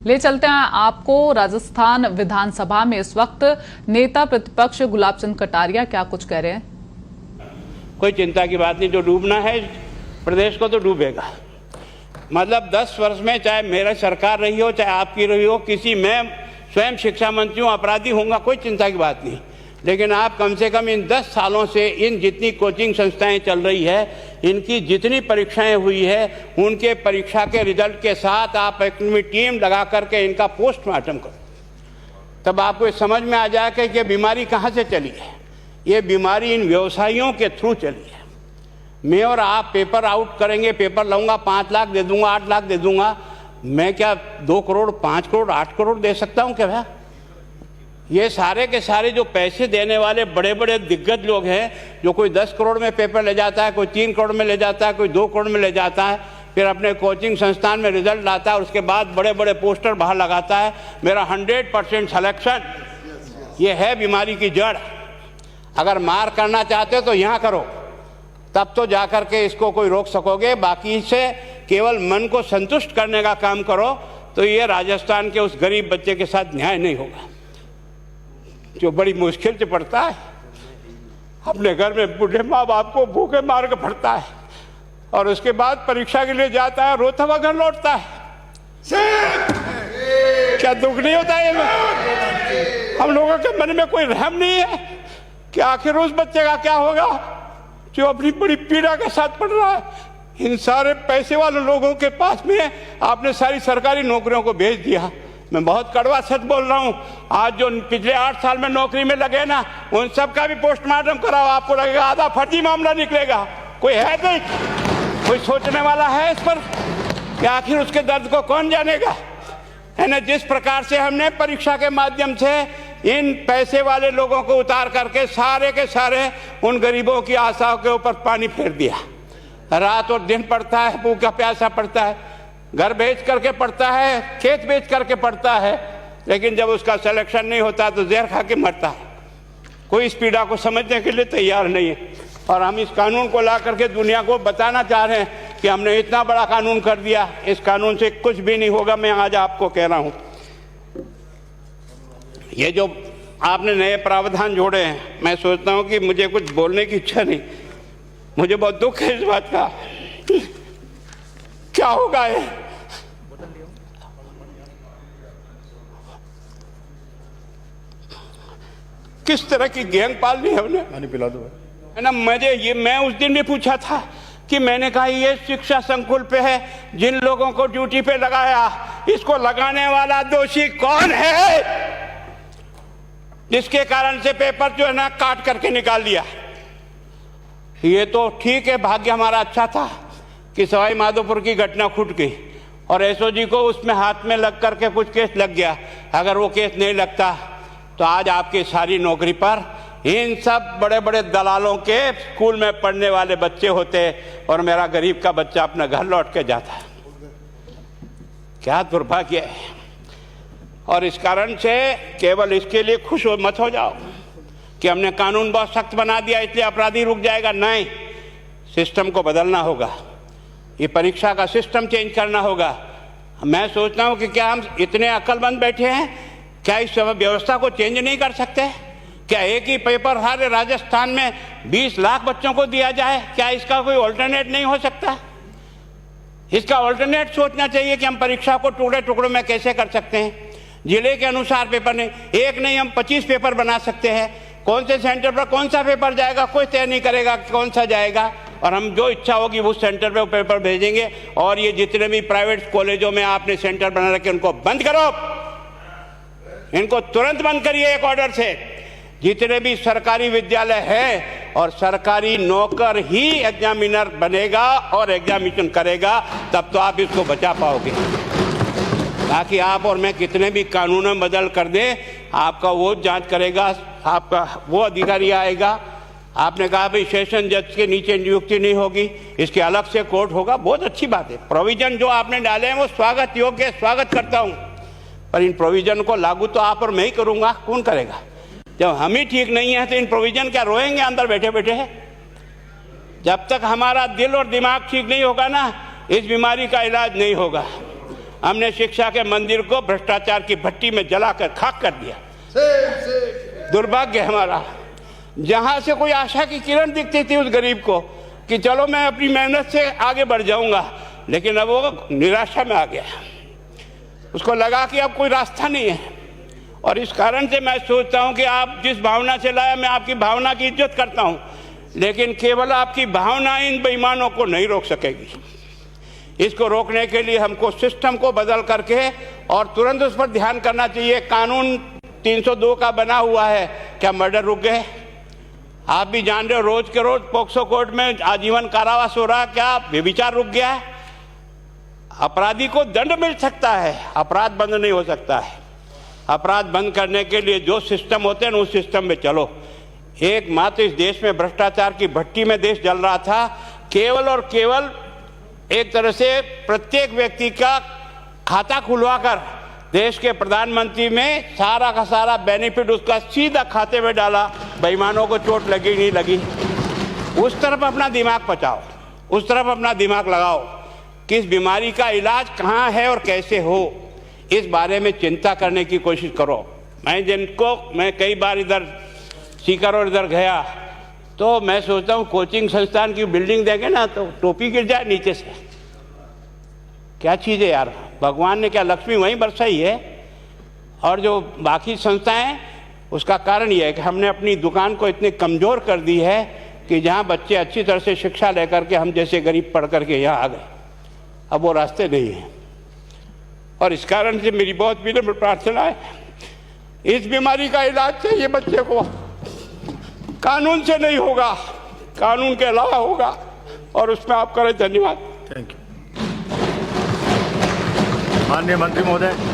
ले चलते हैं आपको राजस्थान विधानसभा में इस वक्त नेता प्रतिपक्ष गुलाब चंद कटारिया क्या कुछ कह रहे हैं। कोई चिंता की बात नहीं, जो डूबना है प्रदेश को तो डूबेगा। मतलब 10 वर्ष में चाहे मेरा सरकार रही हो चाहे आपकी रही हो, किसी मैं स्वयं शिक्षा मंत्री हूँ, अपराधी होऊंगा, कोई चिंता की बात नहीं। लेकिन आप कम से कम इन 10 सालों से इन जितनी कोचिंग संस्थाएं चल रही है, इनकी जितनी परीक्षाएं हुई है, उनके परीक्षा के रिजल्ट के साथ आप एक टीम लगा करके इनका पोस्टमार्टम करो, तब आपको समझ में आ जाएगा कि ये बीमारी कहाँ से चली है। ये बीमारी इन व्यवसायियों के थ्रू चली है। मैं और आप पेपर आउट करेंगे, पेपर लाऊंगा, 5 लाख दे दूंगा, 8 लाख दे दूंगा, मैं क्या 2 करोड़ 5 करोड़ 8 करोड़ दे सकता हूँ क्या भैया? ये सारे के सारे जो पैसे देने वाले बड़े बड़े दिग्गज लोग हैं, जो कोई 10 करोड़ में पेपर ले जाता है, कोई 3 करोड़ में ले जाता है, कोई 2 करोड़ में ले जाता है, फिर अपने कोचिंग संस्थान में रिजल्ट लाता है, उसके बाद बड़े बड़े पोस्टर बाहर लगाता है, मेरा 100% सिलेक्शन। ये है बीमारी की जड़। अगर मार करना चाहते हो तो यहाँ करो, तब तो जा कर के इसको कोई रोक सकोगे। बाकी से केवल मन को संतुष्ट करने का काम करो तो ये राजस्थान के उस गरीब बच्चे के साथ न्याय नहीं होगा, जो बड़ी मुश्किल से पढ़ता है, अपने घर में बूढ़े माँ बाप को भूखे मार के पढ़ता है और उसके बाद परीक्षा के लिए जाता है, रोता हुआ घर लौटता है। क्या दुख नहीं होता है? हम लोगों के मन में कोई रहम नहीं है कि आखिर उस बच्चे का क्या होगा जो अपनी बड़ी पीड़ा के साथ पढ़ रहा है। इन सारे पैसे वाले लोगों के पास में आपने सारी सरकारी नौकरियों को भेज दिया। मैं बहुत कड़वा सच बोल रहा हूं। आज जो पिछले 8 साल में नौकरी में लगे ना, उन सब का भी पोस्टमार्टम कराओ, आपको लगेगा आधा फर्जी मामला निकलेगा। कोई है नहीं, कोई सोचने वाला है इस पर कि आखिर उसके दर्द को कौन जानेगा, है ना। जिस प्रकार से हमने परीक्षा के माध्यम से इन पैसे वाले लोगों को उतार करके सारे के सारे उन गरीबों की आशाओं के ऊपर पानी फेर दिया। रात और दिन पड़ता है, भूखा प्यासा पड़ता है, घर बेच करके पढ़ता है, खेत बेच करके पढ़ता है, लेकिन जब उसका सिलेक्शन नहीं होता तो जहर खा के मरता है। कोई इस पीड़ा को समझने के लिए तैयार नहीं है। और हम इस कानून को ला करके दुनिया को बताना चाह रहे हैं कि हमने इतना बड़ा कानून कर दिया, इस कानून से कुछ भी नहीं होगा। मैं आज आपको कह रहा हूं, ये जो आपने नए प्रावधान जोड़े हैं, मैं सोचता हूं कि मुझे कुछ बोलने की इच्छा नहीं, मुझे बहुत दुख है इस बात का। क्या होगा ये? किस तरह की गैंग पालनी है हमने? पानी पिला दो, है ना। मैं उस दिन भी पूछा था कि मैंने कहा ये शिक्षा संकुल पे है, जिन लोगों को ड्यूटी पे लगाया, इसको लगाने वाला दोषी कौन है, जिसके कारण से पेपर जो है ना काट करके निकाल दिया। ये तो ठीक है, भाग्य हमारा अच्छा था कि सवाई माधोपुर की घटना फूट गई और एसओजी को उसमें हाथ में लग करके कुछ केस लग गया। अगर वो केस नहीं लगता तो आज आपकी सारी नौकरी पर इन सब बड़े बड़े दलालों के स्कूल में पढ़ने वाले बच्चे होते और मेरा गरीब का बच्चा अपना घर लौट के जाता। क्या दुर्भाग्य है। और इस कारण से केवल इसके लिए खुश मत हो जाओ कि हमने कानून बहुत सख्त बना दिया इसलिए अपराधी रुक जाएगा। नहीं, सिस्टम को बदलना होगा, ये परीक्षा का सिस्टम चेंज करना होगा। मैं सोचता हूं कि क्या हम इतने अक्लमंद बैठे हैं, क्या इस व्यवस्था को चेंज नहीं कर सकते? क्या एक ही पेपर हर राजस्थान में 20 लाख बच्चों को दिया जाए? क्या इसका कोई ऑल्टरनेट नहीं हो सकता? इसका ऑल्टरनेट सोचना चाहिए कि हम परीक्षा को टुकड़े टुकड़ों में कैसे कर सकते हैं। जिले के अनुसार पेपर नहीं, एक नहीं हम 25 पेपर बना सकते हैं। कौन से सेंटर पर कौन सा पेपर जाएगा कोई तय नहीं करेगा कौन सा जाएगा, और हम जो इच्छा होगी उस सेंटर पे वो पेपर भेजेंगे। और ये जितने भी प्राइवेट कॉलेजों में आपने सेंटर बना रखे उनको बंद करो, इनको तुरंत बंद करिए एक ऑर्डर से। जितने भी सरकारी विद्यालय है और सरकारी नौकर ही एग्जामिनर बनेगा और एग्जामिनेशन करेगा, तब तो आप इसको बचा पाओगे। ताकि आप और मैं कितने भी कानून बदल कर दें, आपका वो जांच करेगा, आपका वो अधिकारी आएगा। आपने कहा भाई सेशन जज के नीचे नियुक्ति नहीं होगी, इसके अलग से कोर्ट होगा, बहुत अच्छी बात है। प्रोविजन जो आपने डाले हैं वो स्वागत योग्य है, स्वागत करता हूं, पर इन प्रोविजन को लागू तो आप और मैं ही करूंगा, कौन करेगा? जब हम ही ठीक नहीं है तो इन प्रोविजन क्या रोएंगे अंदर बैठे बैठे? जब तक हमारा दिल और दिमाग ठीक नहीं होगा ना, इस बीमारी का इलाज नहीं होगा। हमने शिक्षा के मंदिर को भ्रष्टाचार की भट्टी में जलाकर खाक कर दिया। दुर्भाग्य हमारा, जहां से कोई आशा की किरण दिखती थी उस गरीब को कि चलो मैं अपनी मेहनत से आगे बढ़ जाऊंगा, लेकिन अब वो निराशा में आ गया। उसको लगा कि अब कोई रास्ता नहीं है। और इस कारण से मैं सोचता हूं कि आप जिस भावना से लाया, मैं आपकी भावना की इज्जत करता हूं, लेकिन केवल आपकी भावना इन बेईमानों को नहीं रोक सकेगी। इसको रोकने के लिए हमको सिस्टम को बदल करके और तुरंत उस पर ध्यान करना चाहिए। कानून 302 का बना हुआ है, क्या मर्डर रुक गए? आप भी जान रहे हो, रोज के रोज पोक्सो कोर्ट में आजीवन कारावास हो रहा, क्या व्यभिचार रुक गया है? अपराधी को दंड मिल सकता है, अपराध बंद नहीं हो सकता है। अपराध बंद करने के लिए जो सिस्टम होते हैं उस सिस्टम में चलो। एकमात्र इस देश में भ्रष्टाचार की भट्टी में देश जल रहा था। केवल और केवल एक तरह से प्रत्येक व्यक्ति का खाता खुलवाकर देश के प्रधानमंत्री में सारा का सारा बेनिफिट उसका सीधा खाते में डाला। बेईमानों को चोट लगी नहीं लगी, उस तरफ अपना दिमाग बचाओ, उस तरफ अपना दिमाग लगाओ। किस बीमारी का इलाज कहाँ है और कैसे हो, इस बारे में चिंता करने की कोशिश करो। मैं कई बार इधर सीकर और इधर गया तो मैं सोचता हूँ कोचिंग संस्थान की बिल्डिंग देंगे ना तो टोपी गिर जाए नीचे से। क्या चीज़ है यार, भगवान ने क्या लक्ष्मी वहीं बरसाई है? और जो बाकी संस्थाएं, उसका कारण यह है कि हमने अपनी दुकान को इतनी कमज़ोर कर दी है कि जहाँ बच्चे अच्छी तरह से शिक्षा लेकर के हम जैसे गरीब पढ़ करके यहाँ आ गए, अब वो रास्ते नहीं हैं। और इस कारण से मेरी बहुत विनम्र प्रार्थना है, इस बीमारी का इलाज चाहिए बच्चे को, कानून से नहीं होगा, कानून के अलावा होगा, और उसमें आप करें। धन्यवाद। Thank you. माननीय मंत्री महोदय।